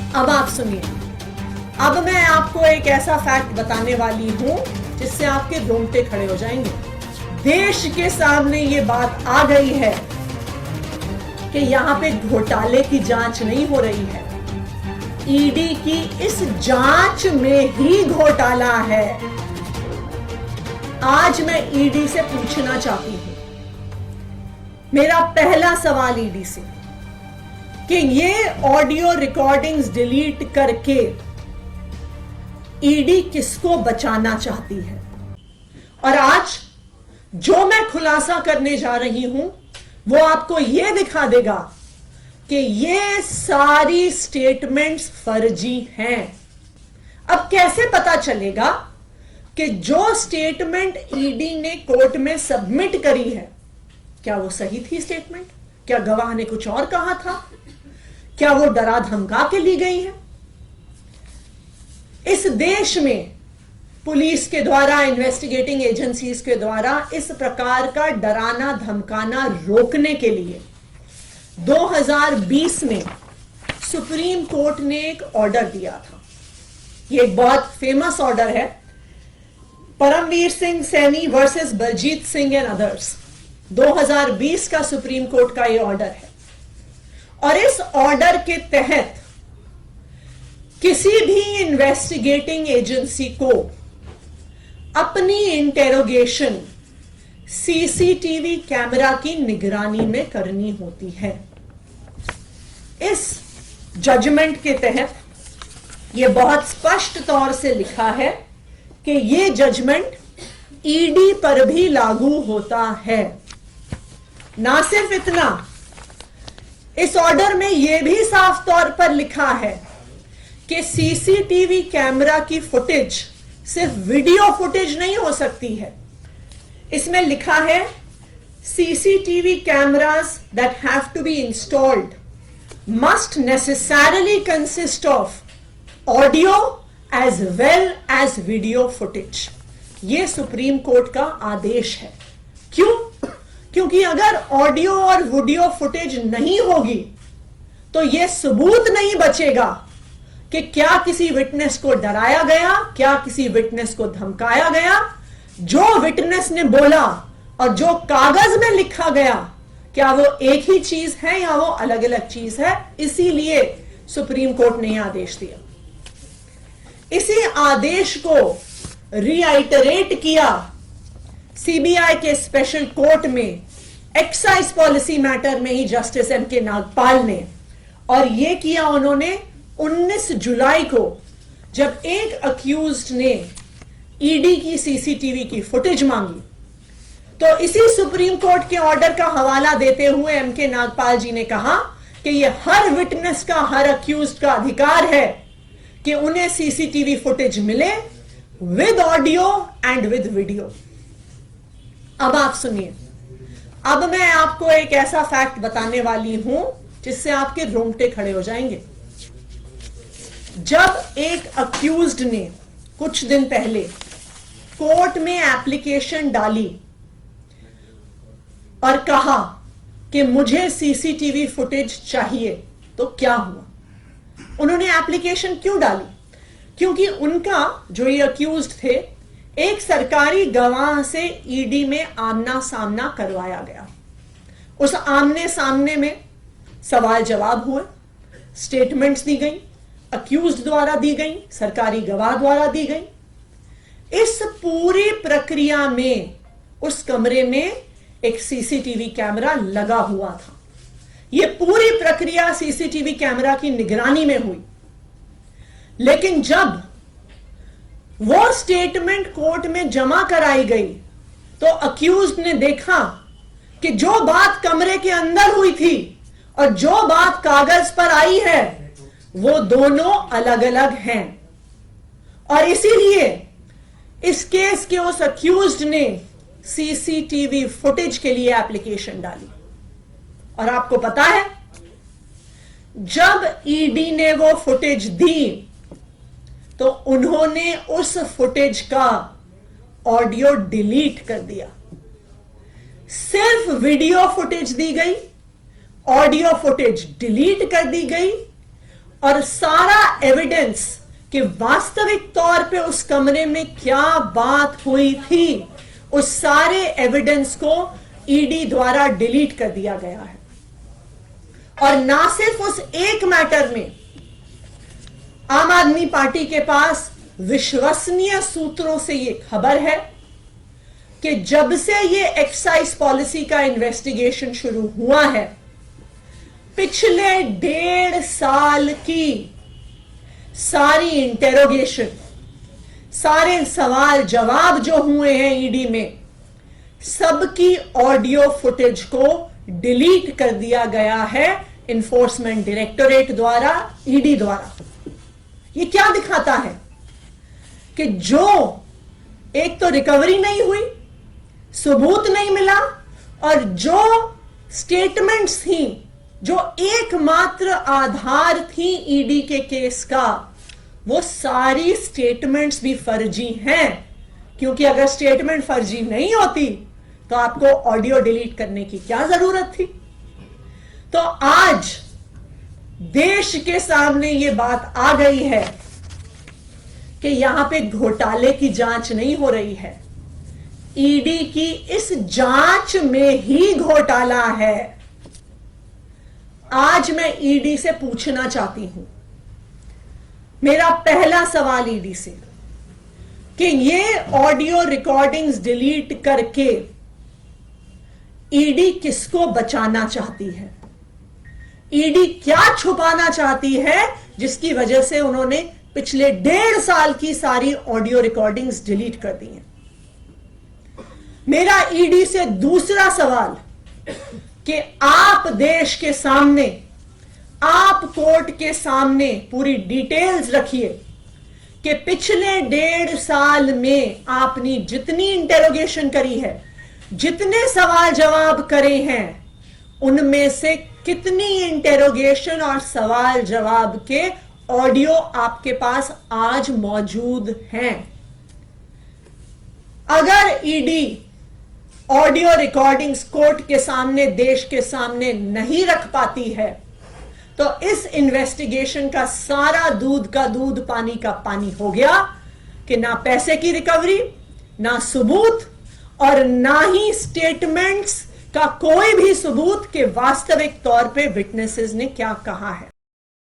अब आप सुनिए। अब मैं आपको एक ऐसा फैक्ट बताने वाली हूं जिससे आपके रोंगटे खड़े हो जाएंगे। देश के सामने ये बात आ गई है कि यहां पे घोटाले की जांच नहीं हो रही है, ईडी की इस जांच में ही घोटाला है। आज मैं ईडी से पूछना चाहती हूं, मेरा पहला सवाल ईडी से, कि ये ऑडियो रिकॉर्डिंग्स डिलीट करके ईडी किसको बचाना चाहती है। और आज जो मैं खुलासा करने जा रही हूं वो आपको यह दिखा देगा कि ये सारी स्टेटमेंट्स फर्जी हैं। अब कैसे पता चलेगा कि जो स्टेटमेंट ईडी ने कोर्ट में सबमिट करी है, क्या वो सही थी स्टेटमेंट? क्या गवाह ने कुछ और कहा था? क्या वो डरा धमका के ली गई है? इस देश में पुलिस के द्वारा, इन्वेस्टिगेटिंग एजेंसीज के द्वारा इस प्रकार का डराना धमकाना रोकने के लिए 2020 में सुप्रीम कोर्ट ने एक ऑर्डर दिया था। यह एक बहुत फेमस ऑर्डर है, Paramvir Singh Saini versus Baljit Singh and others. 2020 का सुप्रीम कोर्ट का यह ऑर्डर है और इस ऑर्डर के तहत किसी भी इन्वेस्टिगेटिंग एजेंसी को अपनी इंटेरोगेशन सीसीटीवी कैमरा की निगरानी में करनी होती है। इस जजमेंट के तहत यह बहुत स्पष्ट तौर से लिखा है कि यह जजमेंट ईडी पर भी लागू होता है। ना सिर्फ इतना, इस ऑर्डर में यह भी साफ तौर पर लिखा है कि सीसीटीवी कैमरा की फुटेज सिर्फ वीडियो फुटेज नहीं हो सकती है। इसमें लिखा है CCTV cameras that have to be installed must necessarily consist of audio as well as video footage. यह सुप्रीम कोर्ट का आदेश है। क्यों? क्योंकि अगर ऑडियो और वीडियो फुटेज नहीं होगी तो यह सबूत नहीं बचेगा कि क्या किसी विटनेस को डराया गया, क्या किसी विटनेस को धमकाया गया। जो विटनेस ने बोला और जो कागज में लिखा गया, क्या वो एक ही चीज है या वो अलग अलग चीज है। इसीलिए सुप्रीम कोर्ट ने यह आदेश दिया। इसी आदेश को रीआइटरेट किया सीबीआई के स्पेशल कोर्ट में एक्साइज पॉलिसी मैटर में ही जस्टिस एम.के. नागपाल ने, और यह किया उन्होंने 19 जुलाई को, जब एक अक्यूज्ड ने ईडी की सीसीटीवी की फुटेज मांगी। तो इसी सुप्रीम कोर्ट के ऑर्डर का हवाला देते हुए एम.के. नागपाल जी ने कहा कि यह हर विटनेस का, हर अक्यूज्ड का अधिकार है कि उन्हें सीसीटीवी फुटेज मिले with audio and with video. अब आप सुनिए। अब मैं आपको एक ऐसा फैक्ट बताने वाली हूं जिससे आपके रोंगटे खड़े हो जाएंगे। जब एक अक्यूज्ड ने कुछ दिन पहले कोर्ट में एप्लीकेशन डाली और कहा कि मुझे सीसीटीवी फुटेज चाहिए, तो क्या हुआ? उन्होंने एप्लीकेशन क्यों डाली? क्योंकि उनका, जो ये अक्यूज्ड थे, एक सरकारी गवाह से ईडी में आमना सामना करवाया गया। उस आमने सामने में सवाल जवाब हुए, स्टेटमेंट्स दी गई, अक्यूज्ड द्वारा दी गई, सरकारी गवाह द्वारा दी गई। इस पूरी प्रक्रिया में उस कमरे में एक सीसीटीवी कैमरा लगा हुआ था। यह पूरी प्रक्रिया सीसीटीवी कैमरा की निगरानी में हुई। लेकिन जब वो स्टेटमेंट कोर्ट में जमा कराई गई तो अक्यूज्ड ने देखा कि जो बात कमरे के अंदर हुई थी और जो बात कागज पर आई है वो दोनों अलग अलग हैं। और इसीलिए इस केस के उस अक्यूज्ड ने सीसीटीवी फुटेज के लिए एप्लीकेशन डाली। और आपको पता है, जब ईडी ने वो फुटेज दी तो उन्होंने उस फुटेज का ऑडियो डिलीट कर दिया। सिर्फ वीडियो फुटेज दी गई, ऑडियो फुटेज डिलीट कर दी गई और सारा एविडेंस कि वास्तविक तौर पे उस कमरे में क्या बात हुई थी, उस सारे एविडेंस को ईडी द्वारा डिलीट कर दिया गया है। और ना सिर्फ उस एक मैटर में, आम आदमी पार्टी के पास विश्वसनीय सूत्रों से यह खबर है कि जब से ये एक्साइज पॉलिसी का इन्वेस्टिगेशन शुरू हुआ है, पिछले 1.5 साल की सारी इंटेरोगेशन, सारे सवाल जवाब जो हुए हैं ईडी में, सबकी ऑडियो फुटेज को डिलीट कर दिया गया है इन्फोर्समेंट डायरेक्टोरेट द्वारा, ईडी द्वारा। ये क्या दिखाता है कि जो एक तो रिकवरी नहीं हुई, सबूत नहीं मिला, और जो स्टेटमेंट्स थी, जो एकमात्र आधार थी ईडी के केस का, वो सारी स्टेटमेंट्स भी फर्जी हैं। क्योंकि अगर स्टेटमेंट फर्जी नहीं होती तो आपको ऑडियो डिलीट करने की क्या जरूरत थी। तो आज देश के सामने ये बात आ गई है कि यहां पे घोटाले की जांच नहीं हो रही है, ईडी की इस जांच में ही घोटाला है। आज मैं ईडी से पूछना चाहती हूं, मेरा पहला सवाल ईडी से, कि ये ऑडियो रिकॉर्डिंग्स डिलीट करके ईडी किसको बचाना चाहती है? ईडी क्या छुपाना चाहती है जिसकी वजह से उन्होंने पिछले 1.5 साल की सारी ऑडियो रिकॉर्डिंग्स डिलीट कर दी हैं? मेरा ईडी से दूसरा सवाल कि आप देश के सामने, आप कोर्ट के सामने पूरी डिटेल्स रखिए कि पिछले 1.5 साल में आपने जितनी इंटेरोगेशन करी है, जितने सवाल जवाब करे हैं, उनमें से कितनी इंटेरोगेशन और सवाल जवाब के ऑडियो आपके पास आज मौजूद हैं। अगर ईडी ऑडियो रिकॉर्डिंग्स कोर्ट के सामने, देश के सामने नहीं रख पाती है, तो इस इन्वेस्टिगेशन का सारा दूध का दूध, पानी का पानी हो गया कि ना पैसे की रिकवरी, ना सबूत, और ना ही स्टेटमेंट्स का कोई भी सबूत कि वास्तविक तौर पे विटनेसेस ने क्या कहा है।